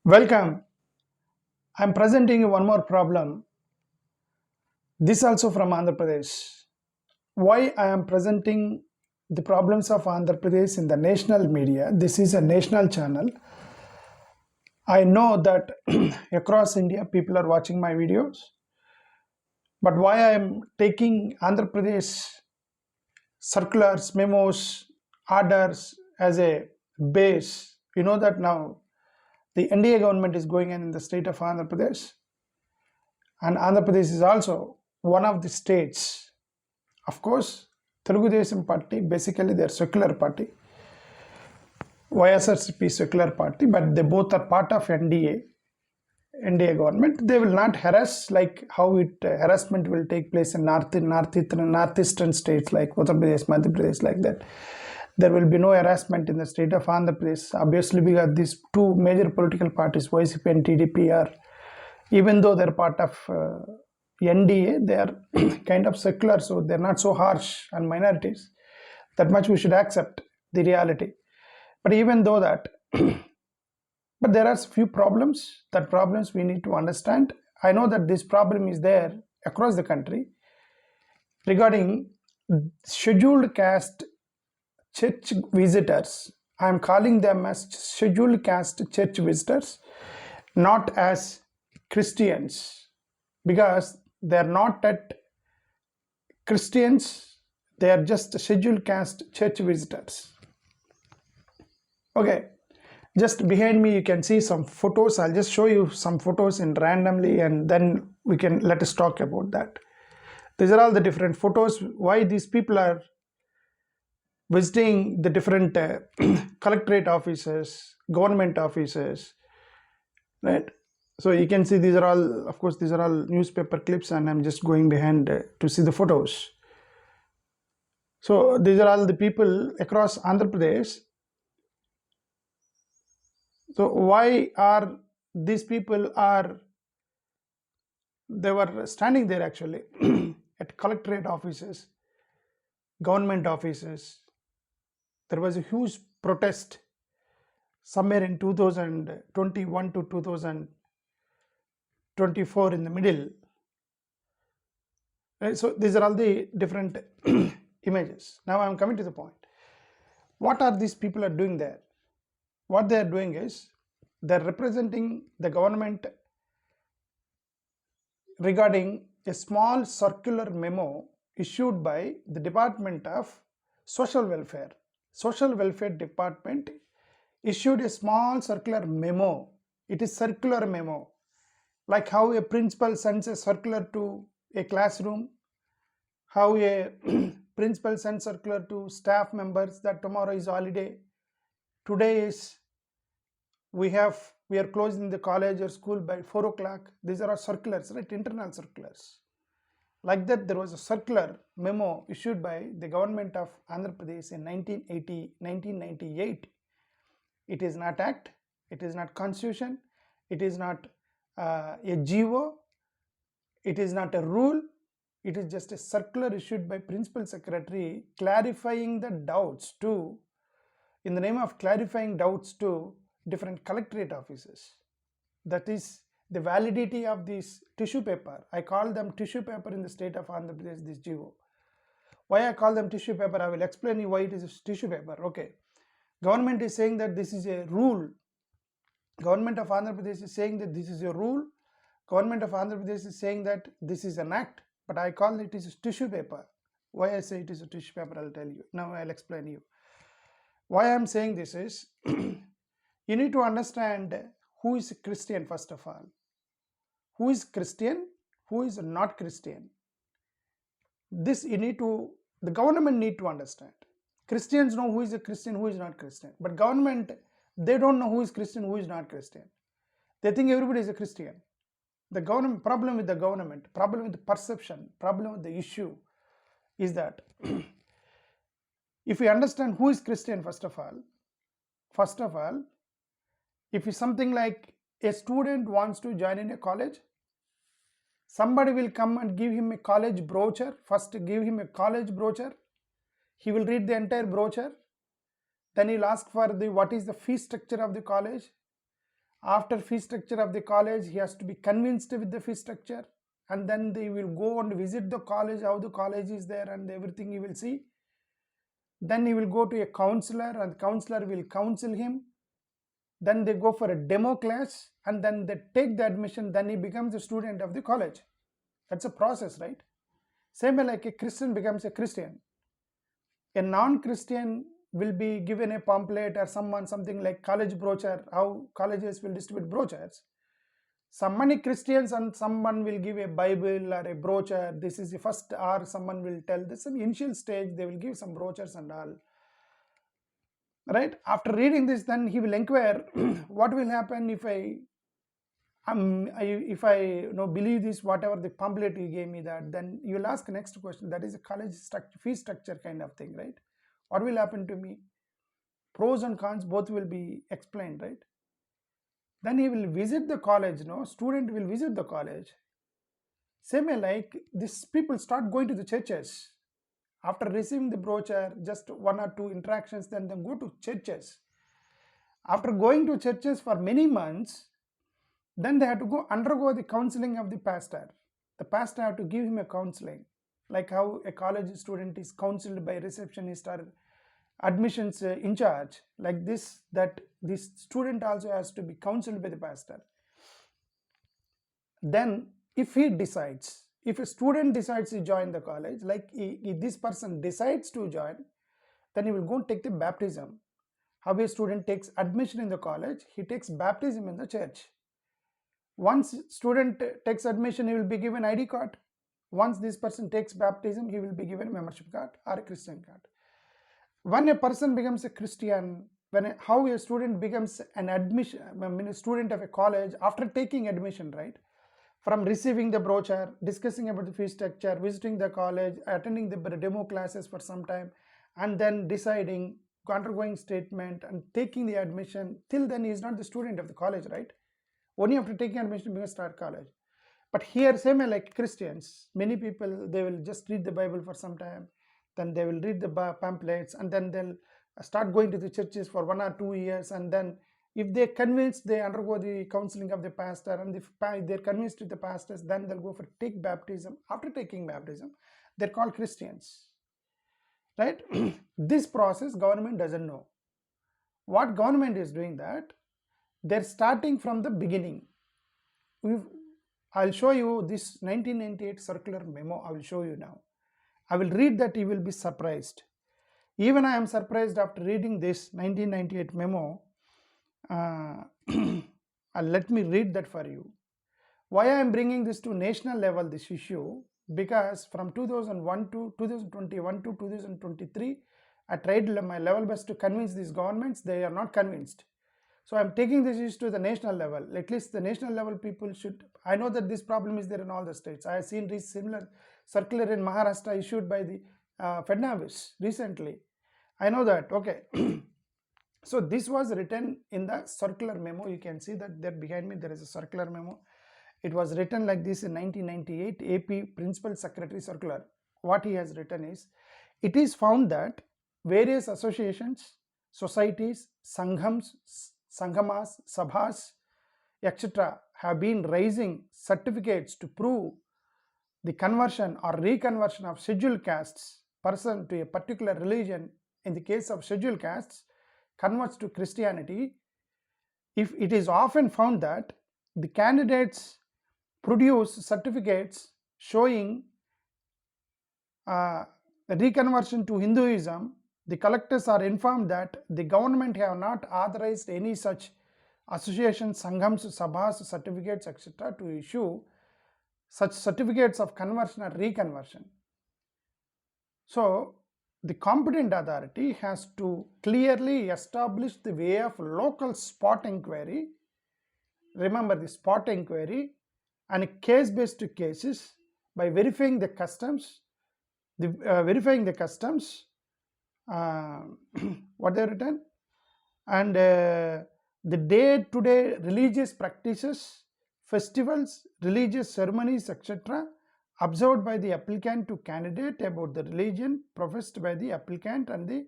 Welcome. I'm presenting you one more problem. This also from Andhra Pradesh. Why I am presenting the problems of Andhra Pradesh in the national media? This is a national channel. I know that across India people are watching my videos. But why I am taking Andhra Pradesh circulars, memos, orders as a base? You know that now the NDA government is going in the state of Andhra Pradesh, and Andhra Pradesh is also one of the states. Of course, Telugu Desam party, basically they're secular party. YSRCP secular party, but they both are part of NDA government. They will not harass like how harassment will take place in northeastern states like Uttar Pradesh, Madhya Pradesh, like that. There will be no harassment in the state of Andhra Pradesh, obviously, because these two major political parties, YCP and TDP, are, even though they're part of NDA, they are kind of secular, so they're not so harsh on minorities. That much we should accept the reality. But even though that, but there are few problems. That problems we need to understand. I know that this problem is there across the country regarding scheduled caste church visitors. I am calling them as scheduled caste church visitors, not as Christians, because they are not at Christians, they are just scheduled caste church visitors. Okay, just behind me you can see some photos. I'll just show you some photos in randomly, and then let us talk about that. These are all the different photos. Why these people are visiting the different collectorate offices, government offices, right? So you can see these are all, of course, these are all newspaper clips, and I'm just going behind to see the photos. So these are all the people across Andhra Pradesh. So why are these people they were standing there actually at collectorate offices, government offices. There was a huge protest somewhere in 2021 to 2024 in the middle. Right? So these are all the different images. Now I'm coming to the point. What are these people are doing there? What they are doing is they're representing the government regarding a small circular memo issued by the Department of Social Welfare. Social Welfare Department issued a small circular memo. It is circular memo, like how a principal sends a circular to a classroom, how a principal sends circular to staff members that tomorrow is holiday, today is we are closing the college or school by 4 o'clock. These are circulars, right? Internal circulars. Like that, there was a circular memo issued by the government of Andhra Pradesh in 1998. It is not act, it is not constitution, it is not a GO, it is not a rule, it is just a circular issued by principal secretary clarifying the doubts to, in the name of clarifying doubts to different collectorate offices. That is the validity of this tissue paper. I call them tissue paper in the state of Andhra Pradesh, this GO. Why I call them tissue paper, I will explain you why it is tissue paper. Okay. Government is saying that this is a rule. Government of Andhra Pradesh is saying that this is a rule. Government of Andhra Pradesh is saying that this is an act, but I call it is tissue paper. Why I say it is a tissue paper, I'll tell you. Now I'll explain you. Why I'm saying this is, you need to understand who is Christian first of all. Who is Christian, who is not Christian. This the government need to understand. Christians know who is a Christian, who is not Christian. But government, they don't know who is Christian, who is not Christian. They think everybody is a Christian. The government, problem with the government, problem with the perception, problem with the issue is that if we understand who is Christian first of all, if it's something like a student wants to join in a college, somebody will come and give him a college brochure. First give him a college brochure. He will read the entire brochure. Then he'll ask for what is the fee structure of the college. After fee structure of the college, he has to be convinced with the fee structure, and then they will go and visit the college, how the college is there and everything he will see. Then he will go to a counselor and the counselor will counsel him. Then they go for a demo class and then they take the admission. Then he becomes a student of the college. That's a process, right? Same way like a Christian becomes a Christian. A non-Christian will be given a pamphlet or something like college brochure, how colleges will distribute brochures. Some many Christians and someone will give a Bible or a brochure. This is the first, or someone will tell this is an initial stage, they will give some brochures and all. Right? After reading this, then he will inquire what will happen if I believe this, whatever the pamphlet you gave me, that then you will ask the next question, that is a college fee structure kind of thing, right? What will happen to me? Pros and cons both will be explained, right? Then he will visit the college, student will visit the college. Same way like these people start going to the churches. After receiving the brochure, just 1 or 2 interactions, then they go to churches. After going to churches for many months, then they have to undergo the counseling of the pastor. The pastor have to give him a counseling, like how a college student is counseled by a receptionist or admissions in charge, like this, that this student also has to be counseled by the pastor. Then if a student decides to join the college, like if this person decides to join, then he will go and take the baptism. How a student takes admission in the college, he takes baptism in the church. Once student takes admission, he will be given ID card. Once this person takes baptism, he will be given a membership card or a Christian card. When a person becomes a Christian, how a student becomes a student of a college after taking admission, right? From receiving the brochure, discussing about the fee structure, visiting the college, attending the demo classes for some time, and then deciding, undergoing statement and taking the admission, till then he is not the student of the college, right? Only after taking admission he will start college. But here, same like Christians, many people, they will just read the Bible for some time, then they will read the pamphlets, and then they'll start going to the churches for 1 or 2 years, and then if they're convinced, they undergo the counseling of the pastor, and if they're convinced with the pastors, then they'll go for take baptism. After taking baptism, they're called Christians, right? This process government doesn't know. What government is doing, that they're starting from the beginning. I'll show you this 1998 circular memo. I will show you now. I will read that, you will be surprised. Even I am surprised after reading this 1998 memo. Let me read that for you. Why I am bringing this to national level, this issue, because from 2001 to 2021 to 2023, I tried my level best to convince these governments. They are not convinced. So I am taking this issue to the national level. At least the national level people should. I know that this problem is there in all the states. I have seen this similar circular in Maharashtra issued by the Fednavis recently. I know that. Okay. So this was written in the circular memo. You can see that there behind me there is a circular memo. It was written like this in 1998, AP Principal Secretary Circular. What he has written is, it is found that various associations, societies, sanghams, sanghamas, sabhas, etc. have been raising certificates to prove the conversion or reconversion of scheduled castes person to a particular religion. In the case of scheduled castes, converts to Christianity. If it is often found that the candidates produce certificates showing reconversion to Hinduism, the collectors are informed that the government have not authorized any such associations, sanghams, sabhas, certificates, etc. to issue such certificates of conversion or reconversion. So the competent authority has to clearly establish the way of local spot inquiry. Remember the spot inquiry and case-based cases by verifying the customs, what they written, and the day-to-day religious practices, festivals, religious ceremonies, etc. observed by the applicant to candidate about the religion professed by the applicant and the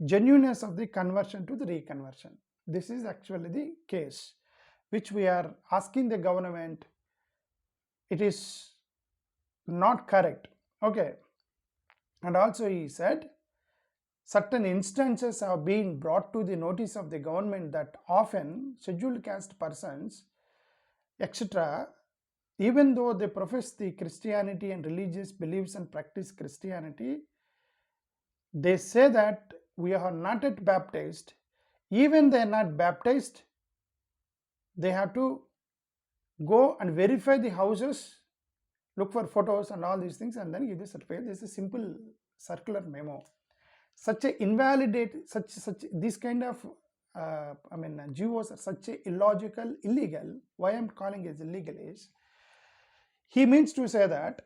genuineness of the conversion to the reconversion. This is actually the case. which we are asking the government, it is not correct. Okay. And also he said, certain instances have been brought to the notice of the government that often scheduled caste persons, etc., even though they profess the Christianity and religious beliefs and practice Christianity, they say that we are not yet baptized. Even they are not baptized, they have to go and verify the houses, look for photos and all these things, and then give the certificate. This is a simple circular memo. Such a invalidate, such this kind of GOs are such a illogical, illegal. Why I'm calling it illegal is, he means to say that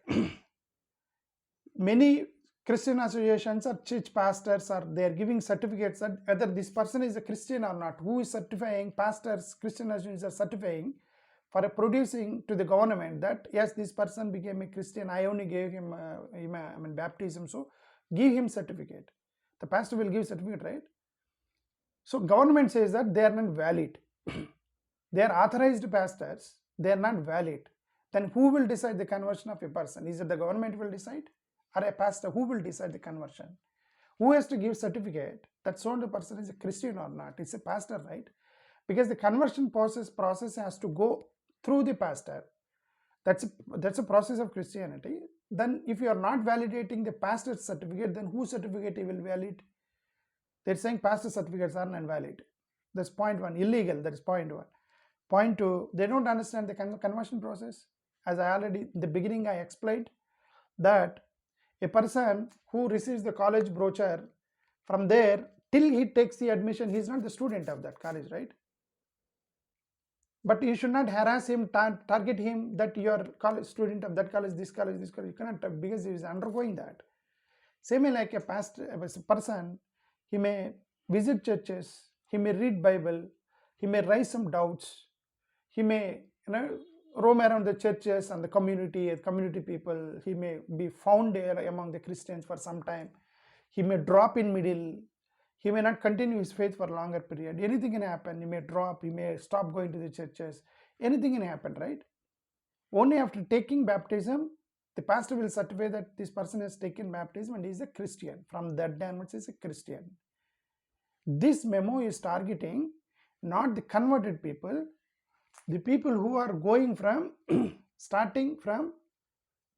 many Christian associations or church pastors are they are giving certificates that whether this person is a Christian or not. Who is certifying? Pastors, Christian associations are certifying for producing to the government that yes, this person became a Christian. I only gave him baptism, so give him certificate. The pastor will give certificate, right? So government says that they are not valid. They are authorized pastors. They are not valid. Then who will decide the conversion of a person? Is it the government will decide, or a pastor? Who will decide the conversion? Who has to give certificate that so the person is a Christian or not? It's a pastor, right? Because the conversion process has to go through the pastor. That's a process of Christianity. Then if you are not validating the pastor's certificate, then whose certificate will valid? They're saying pastor certificates are invalid. That's point one, illegal. That is point one. Point two, they don't understand the conversion process. As I already in the beginning I explained that a person who receives the college brochure, from there till he takes the admission, he is not the student of that college, right? But you should not harass him, target him that you are college student of that college, this college, this college. You cannot, because he is undergoing that. Same like a pastor, a person, he may visit churches, he may read Bible, he may raise some doubts, he may roam around the churches and the community people, he may be found there among the Christians for some time, he may drop in middle, he may not continue his faith for a longer period. Anything can happen. He may drop, he may stop going to the churches. Anything can happen, right? Only after taking baptism, the pastor will certify that this person has taken baptism and is a Christian. From that day onwards, is a Christian. This memo is targeting not the converted people, the people who are going from, starting from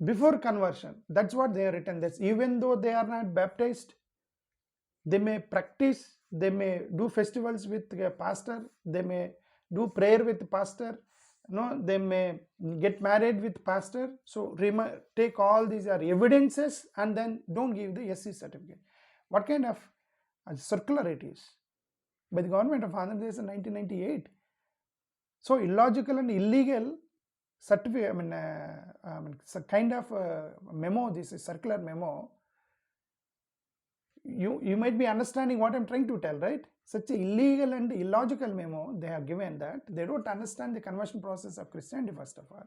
before conversion. That's what they are written. That's even though they are not baptized, they may practice, they may do festivals with a pastor, they may do prayer with the pastor, they may get married with pastor. So take all these are evidences and then don't give the SC certificate. What kind of circular it is? By the government of Andhra Pradesh in 1998. So illogical and illegal certificate, it's a kind of memo, this is circular memo. You might be understanding what I'm trying to tell, right? Such a illegal and illogical memo they have given that they don't understand the conversion process of Christianity. First of all,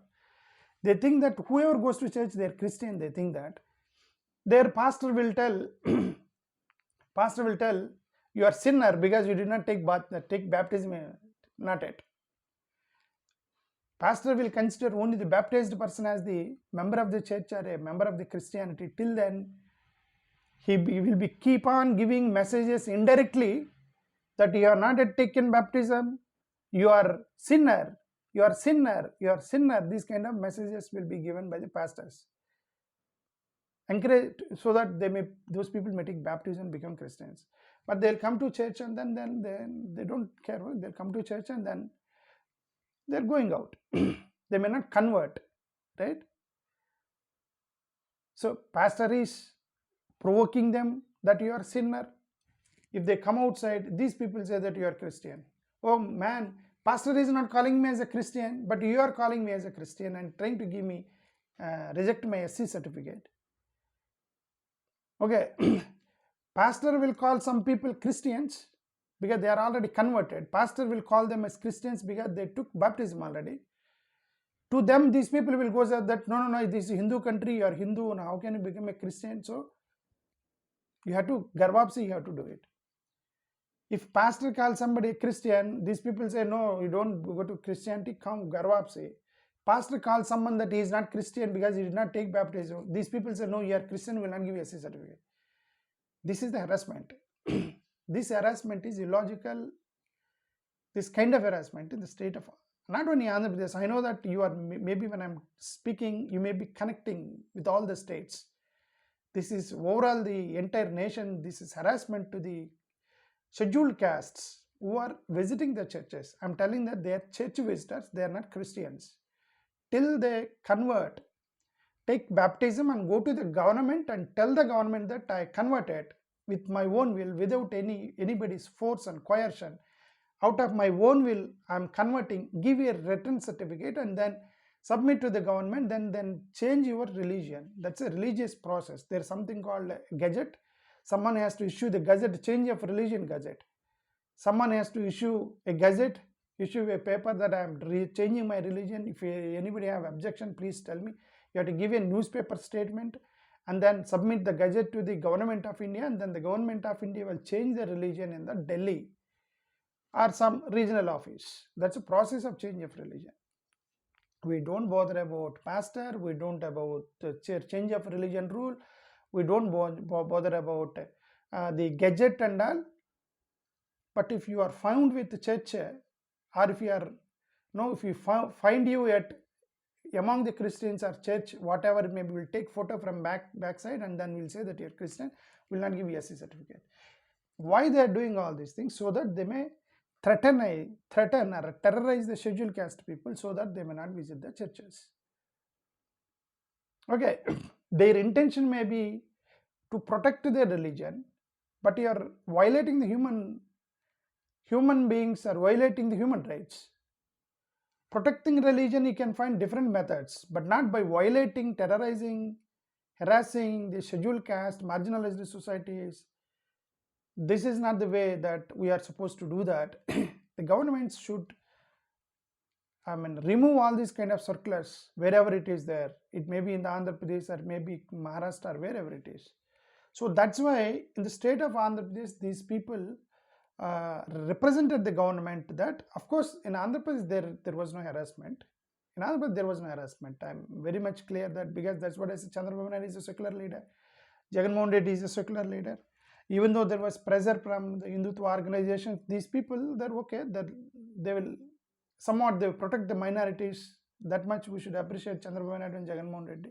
they think that whoever goes to church, they're Christian. They think that their pastor will tell you are sinner because you did not take baptism, not yet. Pastor will consider only the baptized person as the member of the church or a member of the Christianity. Till then, he will be keep on giving messages indirectly that you are not yet taken baptism, you are sinner, you are sinner, you are sinner. These kind of messages will be given by the pastors. Encourage so that those people may take baptism and become Christians. But they'll come to church and then they don't care. They'll come to church and then they're going out. They may not convert, right? So pastor is provoking them that you are sinner. If they come outside, these people say that you are Christian. Oh man, pastor is not calling me as a Christian, but you are calling me as a Christian and trying to give me, reject my SC certificate. Okay, pastor will call some people Christians because they are already converted. Pastor will call them as Christians because they took baptism already. To them, these people will go say that no, this is Hindu country, you are Hindu, now how can you become a Christian? So you have to, Garbhapsi, you have to do it. If pastor calls somebody Christian, these people say, no, you don't go to Christianity, come Garvapse. Pastor calls someone that he is not Christian because he did not take baptism. These people say, no, you are Christian, we will not give you a SC certificate. This is the harassment. This harassment is illogical. This kind of harassment in the state of, not only Andhra Pradesh, I know that you are, maybe when I'm speaking, you may be connecting with all the states. This is overall the entire nation. This is harassment to the scheduled castes who are visiting the churches. I'm telling that they are church visitors, they are not Christians. Till they convert, take baptism and go to the government and tell the government that I converted with my own will, without anybody's force and coercion. Out of my own will, I'm converting, give a written certificate and then submit to the government, then change your religion. That's a religious process. There's something called a gazette. Someone has to issue the gazette, change of religion gazette. Someone has to issue a gazette, issue a paper that I am changing my religion. If anybody have objection, please tell me. You have to give a newspaper statement and then submit the gazette to the government of India, and then the government of India will change the religion in the Delhi or some regional office. That's a process of change of religion. We don't bother about pastor, we don't about change of religion rule, we don't bother about the gadget and all. But if you are found with the church, or if you are, no, if you find you at among the Christians or church, whatever, maybe we'll take photo from backside and then we'll say that you're Christian, will not give you SC certificate. Why they are doing all these things? So that they may threaten or terrorize the scheduled caste people so that they may not visit the churches. Okay, their intention may be to protect their religion, but you are violating the human beings are violating the human rights. Protecting religion, you can find different methods, but not by violating, terrorizing, harassing the scheduled caste, marginalized societies. This is not the way that we are supposed to do that. The governments should, remove all these kind of circulars wherever it is there. It may be in the Andhra Pradesh or maybe Maharashtra, wherever it is. So that's why in the state of Andhra Pradesh, these people represented the government that, of course, in Andhra Pradesh there was no harassment. In Andhra Pradesh there was no harassment. I'm very much clear that, because that's what I said. Chandrababu Naidu is a secular leader. Jagan Mohan Reddy is a secular leader. Even though there was pressure from the Hindutva organizations, these people, they're okay, that they will somewhat they protect the minorities. That much we should appreciate Chandrababu Naidu and Jagan Mohan Reddy.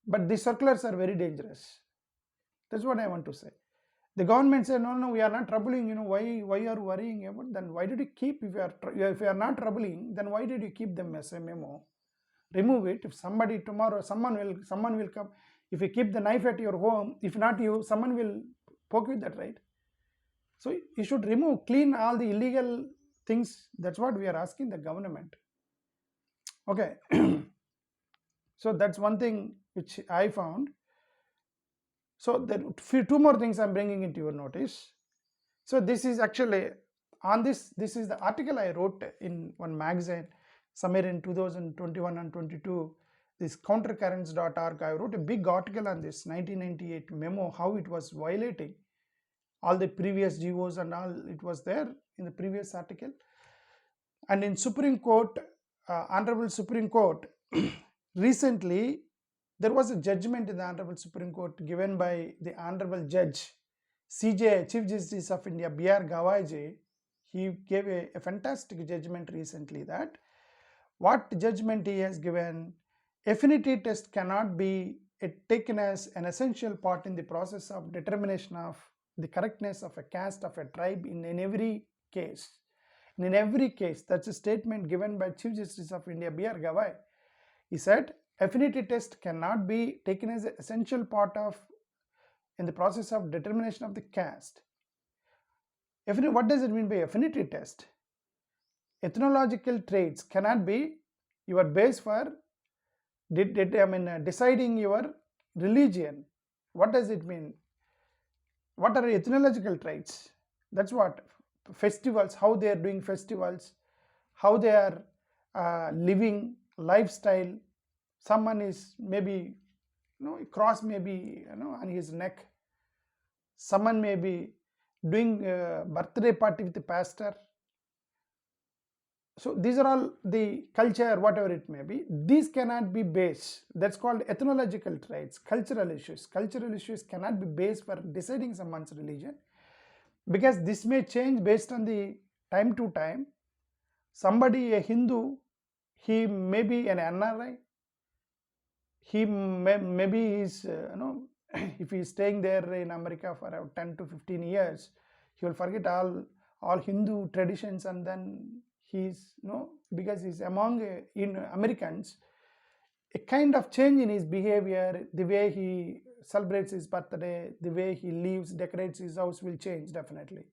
But these circulars are very dangerous. That's what I want to say. The government said, no, we are not troubling, why are you worrying about? Then why did you keep, if you are not troubling, then why did you keep them as a memo? Remove it. If somebody tomorrow, someone will come. If you keep the knife at your home, if not you, someone will poke with that, right? So you should remove, clean all the illegal things. That's what we are asking the government. Okay. So that's one thing which I found. So there two more things I'm bringing into your notice. So this is actually on this is the article I wrote in one magazine somewhere in 2021 and 22, this countercurrents.org. I wrote a big article on this 1998 memo, how it was violating all the previous GOs and all. It was there in the previous article. And in Supreme Court, Honorable Supreme Court, recently there was a judgment in the Honorable Supreme Court given by the Honorable Judge CJ, Chief Justice of India, B.R. Gavaiji. He gave a fantastic judgment recently. That what judgment he has given, affinity test cannot be taken as an essential part in the process of determination of the correctness of a caste, of a tribe in every case. In every case, that's a statement given by Chief Justice of India, B.R. Gavaiji. He said, affinity test cannot be taken as an essential part of in the process of determination of the caste. What does it mean by affinity test? Ethnological traits cannot be your base for deciding your religion. What does it mean? What are ethnological traits? That's what festivals, how they are doing festivals, how they are living, lifestyle. Someone is maybe, cross may be on his neck. Someone may be doing birthday party with the pastor. So these are all the culture, whatever it may be. These cannot be base. That's called ethnological traits, cultural issues. Cultural issues cannot be base for deciding someone's religion, because this may change based on the time to time. Somebody, a Hindu, he may be an NRI. He maybe he's if he's staying there in America for around 10 to 15 years, he will forget all Hindu traditions, and then he's because he's among in Americans, a kind of change in his behavior, the way he celebrates his birthday, the way he lives, decorates his house will change definitely.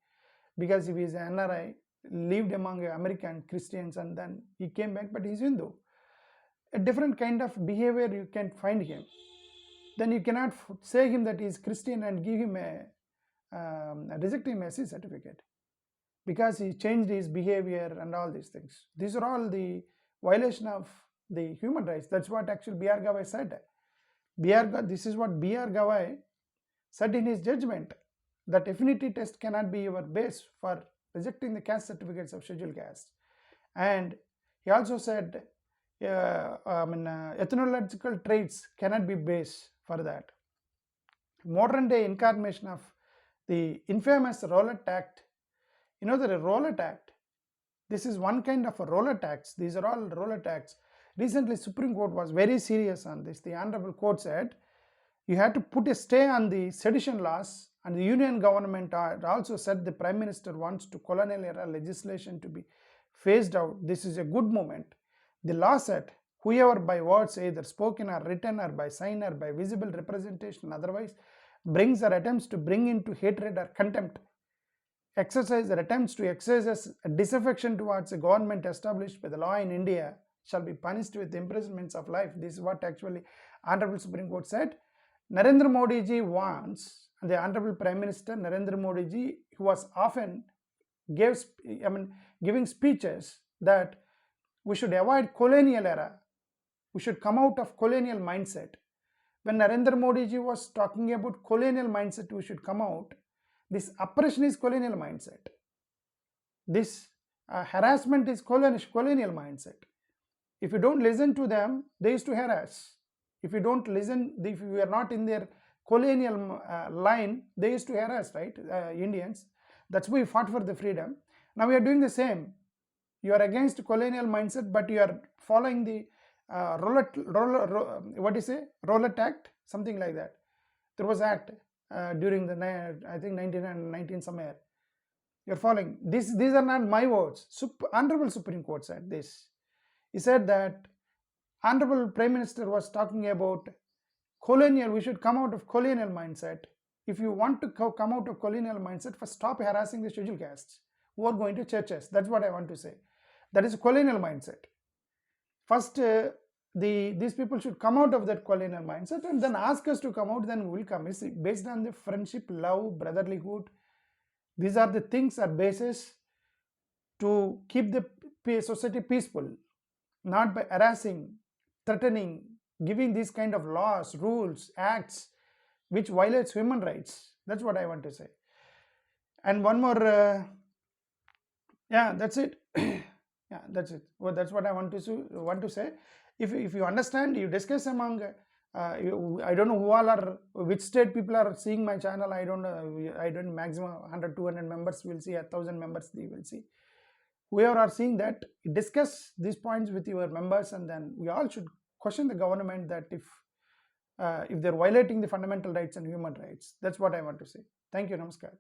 Because if he's an NRI, lived among American Christians, and then he came back, but he's Hindu, a different kind of behavior you can find him. Then you cannot say him that he is Christian and give him reject him as his certificate, because he changed his behavior and all these things. These are all the violation of the human rights. That's what actually B.R. Gawai said. This is what B.R. Gawai said in his judgment, that affinity test cannot be your base for rejecting the caste certificates of scheduled caste. And he also said ethnological traits cannot be base for that. Modern day incarnation of the infamous Rowlatt Act. The Rowlatt Act, this is one kind of a Rowlatt Acts. These are all Rowlatt Acts. Recently, Supreme Court was very serious on this. The Honorable Court said you had to put a stay on the sedition laws, and the Union government also said the Prime Minister wants to colonial era legislation to be phased out. This is a good movement. The law said, whoever by words either spoken or written or by sign or by visible representation otherwise brings or attempts to bring into hatred or contempt, exercise or attempts to exercise a disaffection towards a government established by the law in India shall be punished with imprisonments of life. This is what actually Honorable Supreme Court said. Narendra Modi ji wants, the Honorable Prime Minister Narendra Modi ji, who was often giving speeches that we should avoid colonial era, we should come out of colonial mindset. When Narendra Modi ji was talking about colonial mindset, we should come out. This oppression is colonial mindset. This harassment is colonial mindset. If you don't listen to them, they used to harass. If you don't listen, if you are not in their colonial line, they used to harass, right? Indians. That's why we fought for the freedom. Now we are doing the same. You are against colonial mindset, but you are following the Rowlatt Act, something like that. There was act during the, I think 1919 somewhere. You are following. These are not my words. Honorable Supreme Court said this. He said that Honorable Prime Minister was talking about colonial, we should come out of colonial mindset. If you want to come out of colonial mindset, first stop harassing the scheduled castes who are going to churches. That's what I want to say. That is a colonial mindset. First, these people should come out of that colonial mindset and then ask us to come out, then we will come. It's based on the friendship, love, brotherlyhood. These are the things, are basis to keep the society peaceful, not by harassing, threatening, giving these kind of laws, rules, acts which violates human rights. That's what I want to say. And one more, that's it. That's it. Well, that's what I want to say. If you understand, you discuss among, I don't know who all are, which state people are seeing my channel. I don't know. I don't, maximum 100, 200 members will see, 1,000 members they will see. Whoever are seeing that, discuss these points with your members, and then we all should question the government that if they're violating the fundamental rights and human rights. That's what I want to say. Thank you. Namaskar.